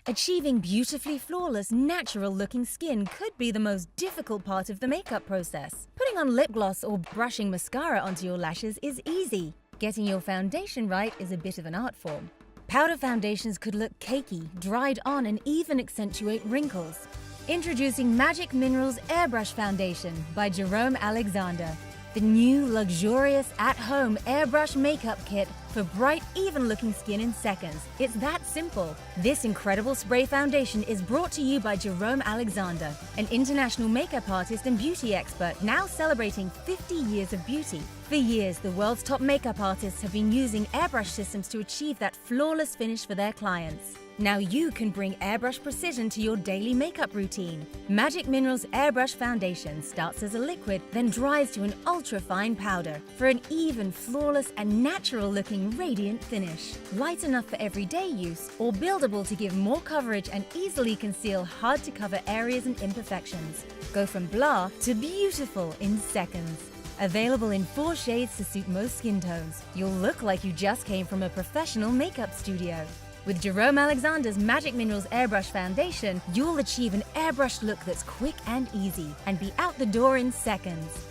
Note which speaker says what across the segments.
Speaker 1: Achieving beautifully flawless, natural-looking skin could be the most difficult part of the makeup process. Putting on lip gloss or brushing mascara onto your lashes is easy. Getting your foundation right is a bit of an art form. Powder foundations could look cakey, dried on, and even accentuate wrinkles. Introducing Magic Minerals Airbrush Foundation by Jerome Alexander. The new, luxurious, at-home airbrush makeup kit for bright, even-looking skin in seconds. It's that simple. This incredible spray foundation is brought to you by Jerome Alexander, an international makeup artist and beauty expert now celebrating 50 years of beauty. For years, the world's top makeup artists have been using airbrush systems to achieve that flawless finish for their clients. Now you can bring airbrush precision to your daily makeup routine. Magic Minerals Airbrush Foundation starts as a liquid, then dries to an ultra-fine powder for an even, flawless, and natural-looking radiant finish. Light enough for everyday use or buildable to give more coverage and easily conceal hard-to-cover areas and imperfections. Go from blah to beautiful in seconds. Available in 4 shades to suit most skin tones. You'll look like you just came from a professional makeup studio. With Jerome Alexander's Magic Minerals Airbrush Foundation, you'll achieve an airbrushed look that's quick and easy and be out the door in seconds.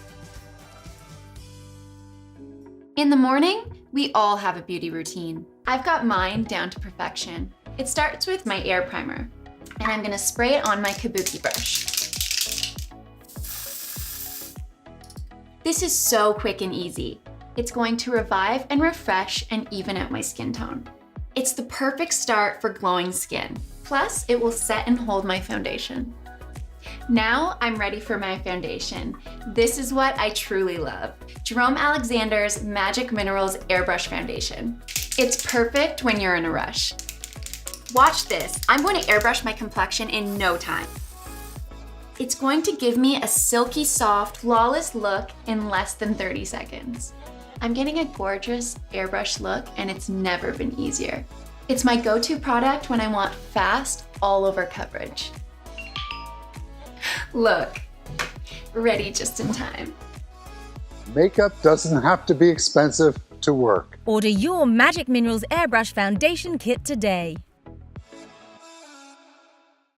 Speaker 2: In the morning, we all have a beauty routine. I've got mine down to perfection. It starts with my air primer, and I'm gonna spray it on my kabuki brush. This is so quick and easy. It's going to revive and refresh and even out my skin tone. It's the perfect start for glowing skin. Plus, it will set and hold my foundation. Now I'm ready for my foundation. This is what I truly love. Jerome Alexander's Magic Minerals Airbrush Foundation. It's perfect when you're in a rush. Watch this. I'm going to airbrush my complexion in no time. It's going to give me a silky soft, flawless look in less than 30 seconds. I'm getting a gorgeous airbrush look, and it's never been easier. It's my go-to product when I want fast, all-over coverage. Look, ready just in time.
Speaker 3: Makeup doesn't have to be expensive to work.
Speaker 1: Order your Magic Minerals Airbrush Foundation Kit today.